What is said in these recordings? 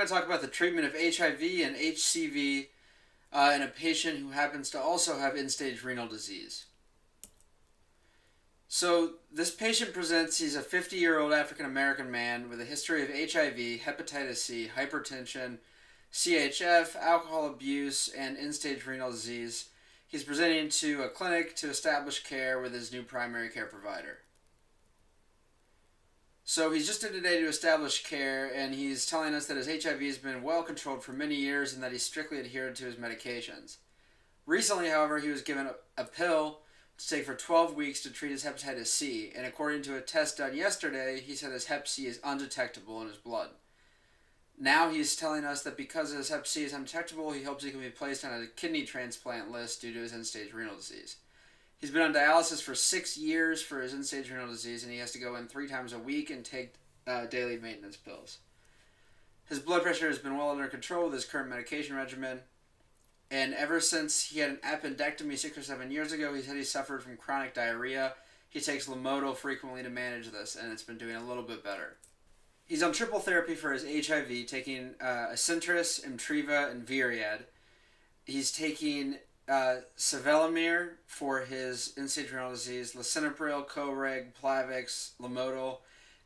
I'm going to talk about the treatment of HIV and HCV in a patient who happens to also have end-stage renal disease. So this patient presents, he's a 50-year-old African-American man with a history of HIV, hepatitis C, hypertension, CHF, alcohol abuse, and end-stage renal disease. He's presenting to a clinic to establish care with his new primary care provider. So he's just in today to establish care, and he's telling us that his HIV has been well controlled for many years and that he's strictly adhered to his medications. Recently, however, he was given a pill to take for 12 weeks to treat his hepatitis C, and according to a test done yesterday, he said his hep C is undetectable in his blood. Now he's telling us that because his hep C is undetectable, he hopes he can be placed on a kidney transplant list due to his end-stage renal disease. He's been on dialysis for 6 years for his end-stage renal disease, and he has to go in 3 times a week and take daily maintenance pills. His blood pressure has been well under control with his current medication regimen, and ever since he had an appendectomy 6 or 7 years ago, he said he suffered from chronic diarrhea. He takes Lomotil frequently to manage this, and it's been doing a little bit better. He's on triple therapy for his HIV, taking Acintris, Imtriva, and Viriad. He's taking Sevelamer for his end-stage renal disease, Lisinopril, Coreg, Plavix, Lomotil,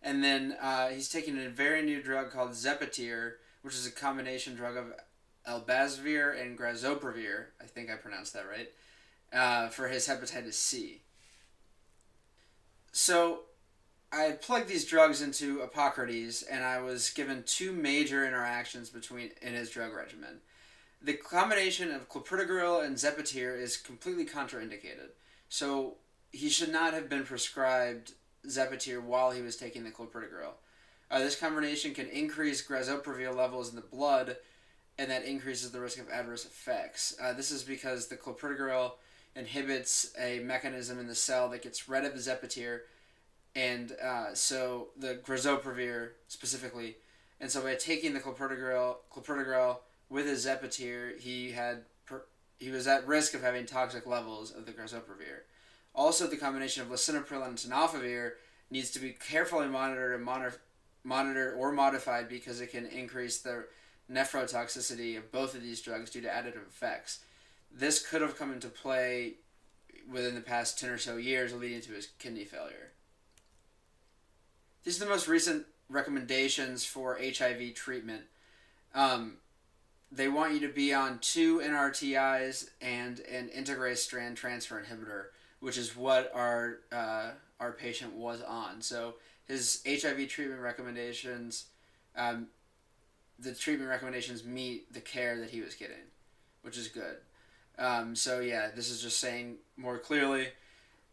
and then he's taking a very new drug called Zepitir, which is a combination drug of Elbazvir and Grazoprevir, I think I pronounced that right, for his hepatitis C. So I plugged these drugs into Epocrates, and I was given 2 major interactions in his drug regimen. The combination of clopidogrel and Zepitir is completely contraindicated. So he should not have been prescribed Zepitir while he was taking the clopidogrel. This combination can increase Grazoprevir levels in the blood, and that increases the risk of adverse effects. This is because the clopidogrel inhibits a mechanism in the cell that gets rid of the Zepitir, and so the Grazoprevir specifically. And so by taking the clopidogrel with his Zepitir, he was at risk of having toxic levels of the Grazoprevir. Also, the combination of Lisinopril and tenofovir needs to be carefully monitored or modified because it can increase the nephrotoxicity of both of these drugs due to additive effects. This could have come into play within the past 10 or so years, leading to his kidney failure. These are the most recent recommendations for HIV treatment. They want you to be on 2 NRTIs and an integrase strand transfer inhibitor, which is what our patient was on. So his HIV treatment recommendations, the treatment recommendations meet the care that he was getting, which is good. So yeah, this is just saying more clearly,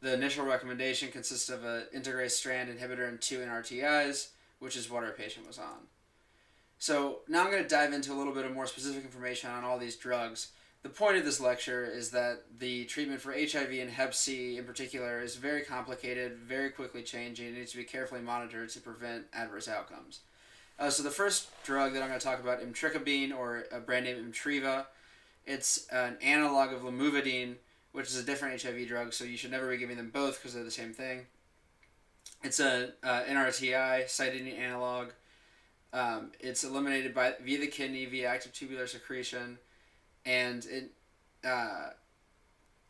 the initial recommendation consists of an integrase strand inhibitor and 2 NRTIs, which is what our patient was on. So now I'm going to dive into a little bit of more specific information on all these drugs. The point of this lecture is that the treatment for HIV and Hep C in particular is very complicated, very quickly changing, and needs to be carefully monitored to prevent adverse outcomes. So the first drug that I'm going to talk about, imtricabine, or a brand name Imtriva, it's an analog of lamivudine, which is a different HIV drug, so you should never be giving them both because they're the same thing. It's a NRTI, cytidine analog. It's eliminated via the kidney via active tubular secretion, and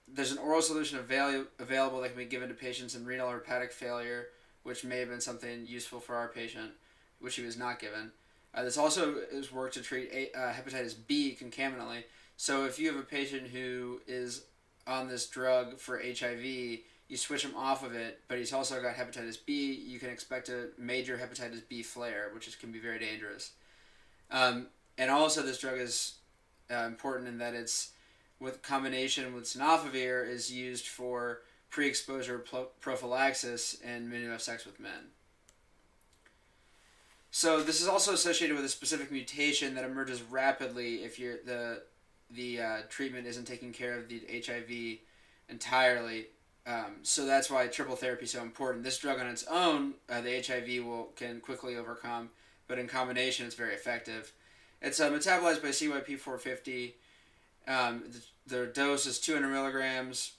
there's an oral solution available that can be given to patients in renal or hepatic failure, which may have been something useful for our patient, which he was not given. This also is work to treat hepatitis B concomitantly. So if you have a patient who is on this drug for HIV, you switch him off of it, but he's also got hepatitis B, you can expect a major hepatitis B flare, which can be very dangerous. And also this drug is important in that it's with combination with tenofovir is used for pre-exposure prophylaxis in men who have sex with men. So this is also associated with a specific mutation that emerges rapidly if the treatment isn't taking care of the HIV entirely. So that's why triple therapy is so important. This drug on its own, the HIV can quickly overcome, but in combination it's very effective. It's metabolized by CYP450. The dose is 200 milligrams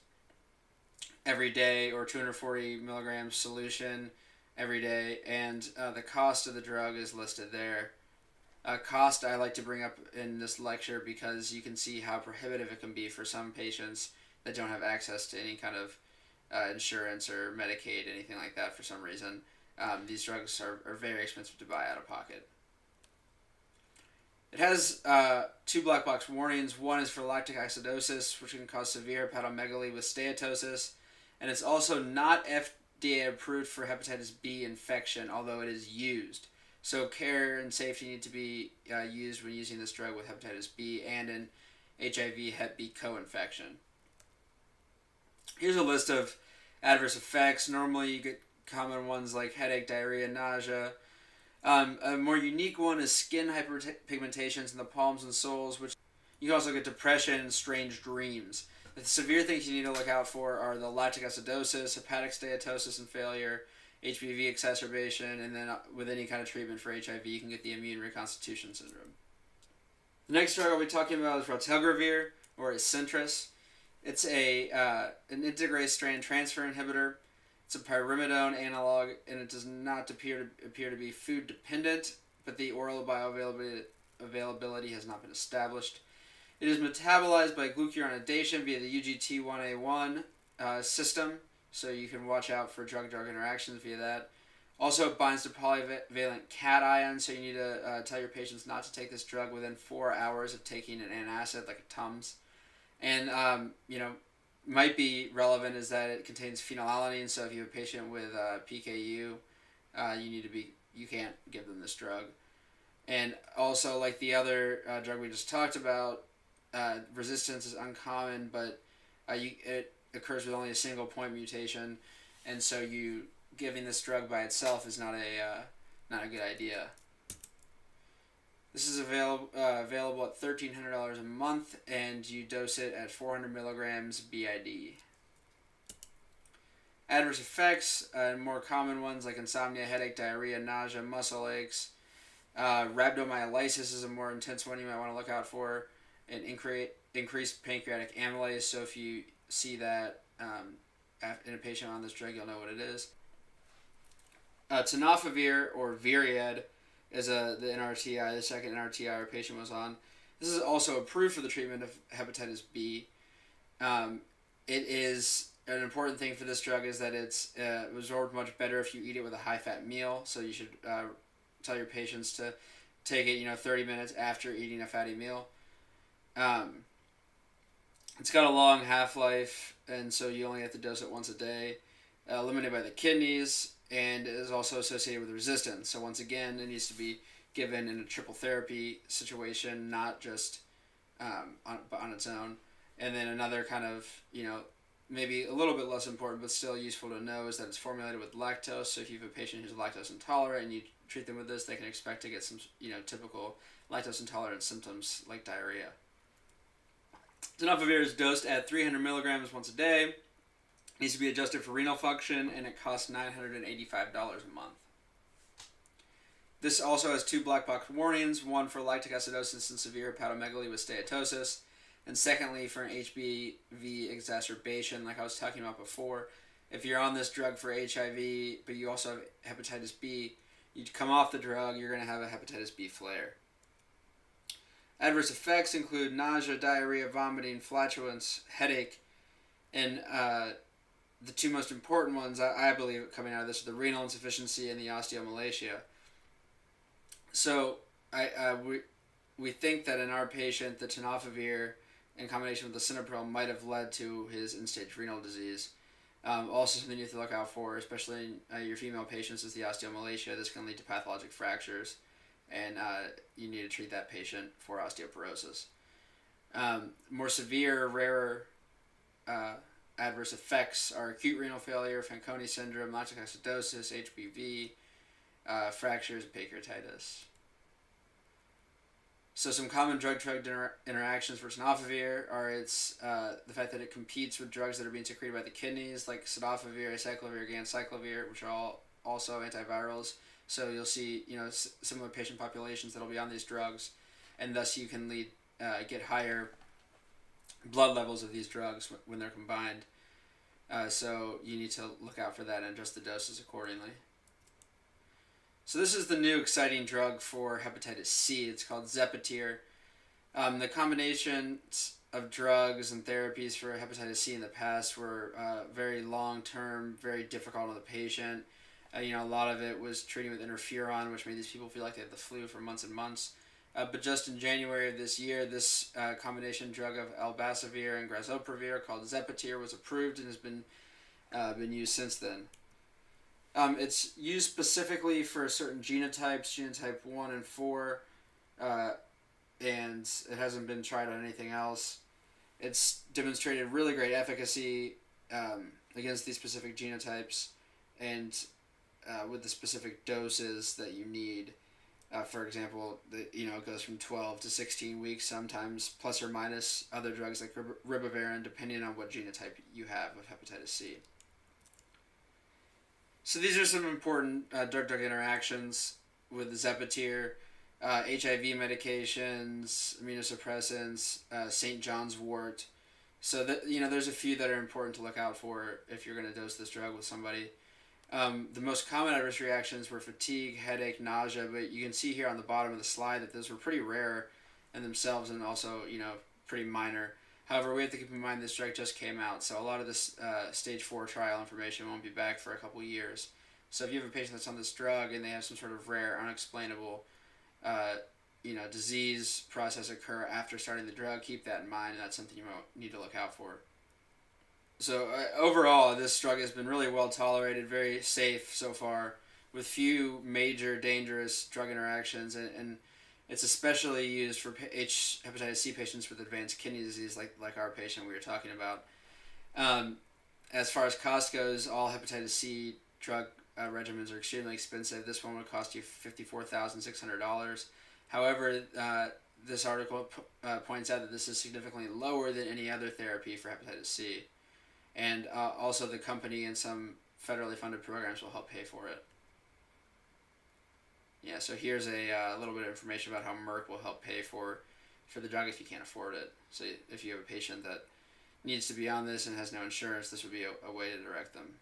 every day, or 240 milligrams solution every day, and the cost of the drug is listed there. Cost I like to bring up in this lecture because you can see how prohibitive it can be for some patients that don't have access to any kind of insurance or Medicaid, anything like that for some reason. These drugs are very expensive to buy out of pocket. It has 2 black box warnings. One is for lactic acidosis, which can cause severe hepatomegaly with steatosis. And it's also not FDA approved for hepatitis B infection, although it is used. So care and safety need to be used when using this drug with hepatitis B and in HIV Hep B co-infection. Here's a list of adverse effects. Normally you get common ones like headache, diarrhea, nausea. A more unique one is skin hyperpigmentations in the palms and soles, which you can also get depression and strange dreams. The severe things you need to look out for are the lactic acidosis, hepatic steatosis and failure, HBV exacerbation, and then with any kind of treatment for HIV, you can get the immune reconstitution syndrome. The next drug I'll be talking about is raltegravir, or Centris. It's an integrase strand transfer inhibitor. It's a pyrimidone analog, and it does not appear to be food dependent, but the oral bioavailability has not been established. It is metabolized by glucuronidation via the UGT1A1 system, so you can watch out for drug-drug interactions via that. Also, it binds to polyvalent cation, so you need to tell your patients not to take this drug within 4 hours of taking an antacid, like a Tums. And, might be relevant is that it contains phenylalanine, so if you have a patient with PKU, you can't give them this drug. And also, like the other drug we just talked about, resistance is uncommon, but it occurs with only a single point mutation, and so giving this drug by itself is not a good idea. This is available at $1,300 a month, and you dose it at 400 milligrams BID. Adverse effects, more common ones like insomnia, headache, diarrhea, nausea, muscle aches. Rhabdomyolysis is a more intense one you might want to look out for. And increased pancreatic amylase, so if you see that in a patient on this drug, you'll know what it is. Tenofovir, or Viriad, is the NRTI, the second NRTI our patient was on. This is also approved for the treatment of hepatitis B. It is an important thing for this drug is that it's absorbed much better if you eat it with a high-fat meal, so you should tell your patients to take it 30 minutes after eating a fatty meal. It's got a long half-life, and so you only have to dose it once a day. Limited by the kidneys, and is also associated with resistance. So once again, it needs to be given in a triple therapy situation, not just on its own. And then another kind of, maybe a little bit less important, but still useful to know, is that it's formulated with lactose. So if you have a patient who's lactose intolerant and you treat them with this, they can expect to get some, typical lactose intolerant symptoms like diarrhea. Tenofovir is dosed at 300 milligrams once a day. It needs to be adjusted for renal function, and it costs $985 a month. This also has 2 black box warnings, one for lactic acidosis and severe hepatomegaly with steatosis, and secondly for an HBV exacerbation, like I was talking about before. If you're on this drug for HIV, but you also have hepatitis B, you come off the drug, you're going to have a hepatitis B flare. Adverse effects include nausea, diarrhea, vomiting, flatulence, headache, and the 2 most important ones, I believe, coming out of this are the renal insufficiency and the osteomalacia. So we think that in our patient, the tenofovir in combination with the lisinopril might have led to his end-stage renal disease. Also something you have to look out for, especially in your female patients, is the osteomalacia. This can lead to pathologic fractures, and you need to treat that patient for osteoporosis. More severe, rarer adverse effects are acute renal failure, Fanconi syndrome, lactic acidosis, HBV, fractures, and pancreatitis. So some common drug-drug interactions for tenofovir are the fact that it competes with drugs that are being secreted by the kidneys, like cidofovir, acyclovir, ganciclovir, which are all also antivirals. So you'll see, similar patient populations that'll be on these drugs, and thus you can get higher blood levels of these drugs when they're combined. So you need to look out for that and adjust the doses accordingly. So this is the new exciting drug for hepatitis C. It's called Zepatier. The combinations of drugs and therapies for hepatitis C in the past were very long term, very difficult on the patient. A lot of it was treating with interferon, which made these people feel like they had the flu for months and months. But just in January of this year, this combination drug of elbasovir and grazoprevir called Zepatier was approved and has been used since then. It's used specifically for certain genotypes, genotype 1 and 4, and it hasn't been tried on anything else. It's demonstrated really great efficacy against these specific genotypes and with the specific doses that you need. For example, it goes from 12 to 16 weeks, sometimes plus or minus other drugs like ribavirin, depending on what genotype you have of hepatitis C. So these are some important drug-drug interactions with Zepatier, HIV medications, immunosuppressants, St. John's wort. So there's a few that are important to look out for if you're going to dose this drug with somebody. The most common adverse reactions were fatigue, headache, nausea, but you can see here on the bottom of the slide that those were pretty rare in themselves and also, pretty minor. However, we have to keep in mind this drug just came out, so a lot of this stage 4 trial information won't be back for a couple years. So if you have a patient that's on this drug and they have some sort of rare, unexplainable, disease process occur after starting the drug, keep that in mind, and that's something you need to look out for. So overall, this drug has been really well tolerated, very safe so far, with few major dangerous drug interactions, and it's especially used for hepatitis C patients with advanced kidney disease, like our patient we were talking about. As far as cost goes, all hepatitis C drug regimens are extremely expensive. This one would cost you $54,600. However, this article points out that this is significantly lower than any other therapy for hepatitis C. And also the company and some federally funded programs will help pay for it. Yeah, so here's a little bit of information about how Merck will help pay for the drug if you can't afford it. So if you have a patient that needs to be on this and has no insurance, this would be a way to direct them.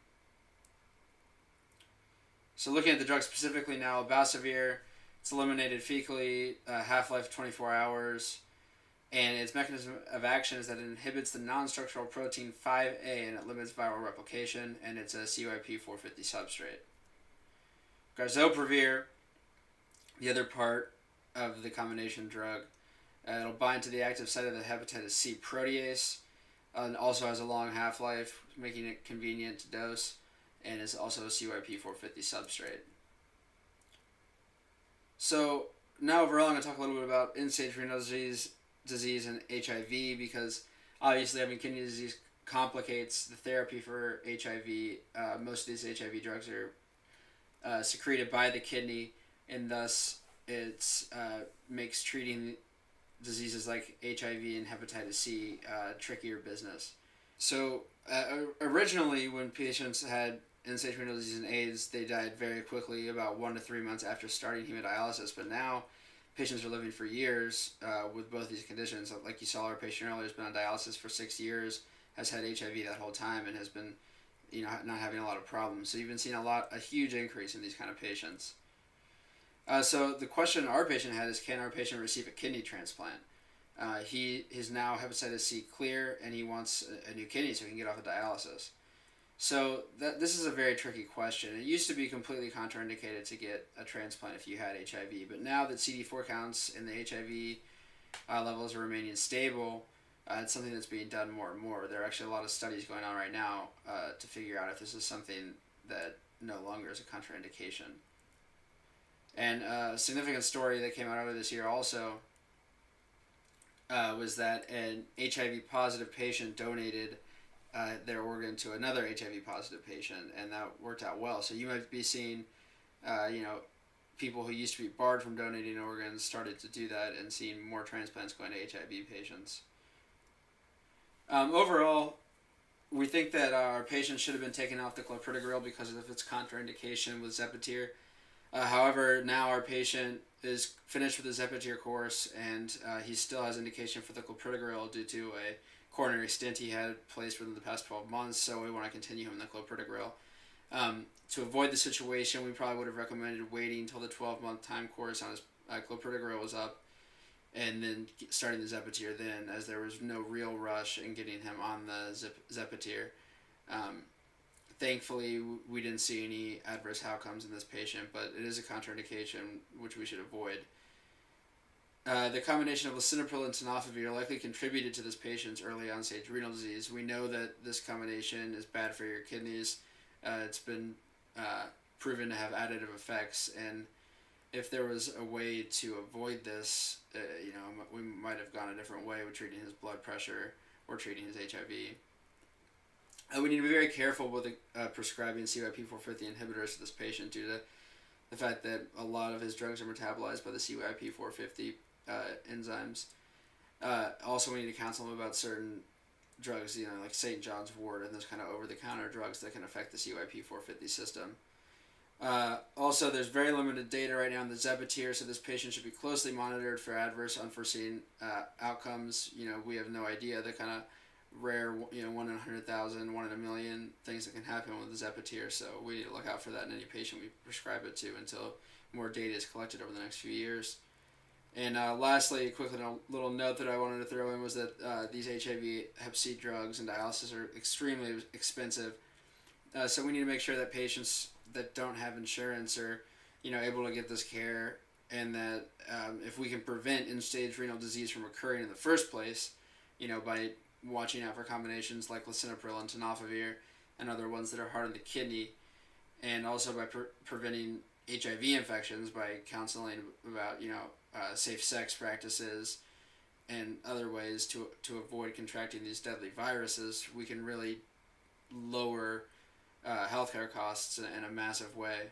So looking at the drug specifically now, elbasovir, it's eliminated fecally, half-life 24 hours, and its mechanism of action is that it inhibits the non-structural protein 5A and it limits viral replication, and it's a CYP450 substrate. Grazoprevir, the other part of the combination drug, it'll bind to the active site of the hepatitis C protease, and also has a long half-life, making it convenient to dose, and is also a CYP450 substrate. So now overall I'm going to talk a little bit about end-stage renal disease and HIV, because obviously having kidney disease complicates the therapy for HIV. Most of these HIV drugs are secreted by the kidney, and thus it makes treating diseases like HIV and hepatitis C trickier business. So originally when patients had end-stage renal disease and AIDS, they died very quickly, about 1 to 3 months after starting hemodialysis, but now patients are living for years with both these conditions. Like you saw our patient earlier has been on dialysis for 6 years, has had HIV that whole time, and has been not having a lot of problems. So you've been seeing a huge increase in these kind of patients. So the question our patient had is, can our patient receive a kidney transplant? He is now hepatitis C clear, and he wants a new kidney so he can get off of dialysis. So this is a very tricky question. It used to be completely contraindicated to get a transplant if you had HIV, but now that CD4 counts and the HIV levels are remaining stable, it's something that's being done more and more. There are actually a lot of studies going on right now to figure out if this is something that no longer is a contraindication. And a significant story that came out earlier this year also was that an HIV positive patient donated their organ to another HIV positive patient, and that worked out well. So you might be seeing, people who used to be barred from donating organs started to do that, and seeing more transplants going to HIV patients. Overall, we think that our patient should have been taken off the clopidogrel because of its contraindication with Zepatier. However, now our patient is finished with his Zepatier course, and he still has indication for the clopidogrel due to a coronary stent he had placed within the past 12 months, so we want to continue him in the clopidogrel. To avoid the situation, we probably would have recommended waiting until the 12-month time course on his clopidogrel was up, and then starting the Zepatier then, as there was no real rush in getting him on the Zepatier. Thankfully, we didn't see any adverse outcomes in this patient, but it is a contraindication which we should avoid. The combination of lisinopril and tenofovir likely contributed to this patient's early on-stage renal disease. We know that this combination is bad for your kidneys. It's been proven to have additive effects, and if there was a way to avoid this, we might have gone a different way with treating his blood pressure or treating his HIV. We need to be very careful with prescribing CYP450 inhibitors to this patient due to the fact that a lot of his drugs are metabolized by the CYP450 enzymes. Also, we need to counsel him about certain drugs, like St. John's wort and those kind of over-the-counter drugs that can affect the CYP450 system. Also, there's very limited data right now on the Zepatier, so this patient should be closely monitored for adverse unforeseen outcomes. We have no idea the kind of rare, 1 in 100,000, 1 in a million things that can happen with the Zepatier, so we need to look out for that in any patient we prescribe it to until more data is collected over the next few years. And lastly, a quick little note that I wanted to throw in was that these HIV Hep C drugs and dialysis are extremely expensive, so we need to make sure that patients that don't have insurance are able to get this care, and that if we can prevent end-stage renal disease from occurring in the first place, by watching out for combinations like lisinopril and tenofovir and other ones that are hard on the kidney, and also by preventing HIV infections by counseling about safe sex practices and other ways to avoid contracting these deadly viruses, we can really lower healthcare costs in a massive way.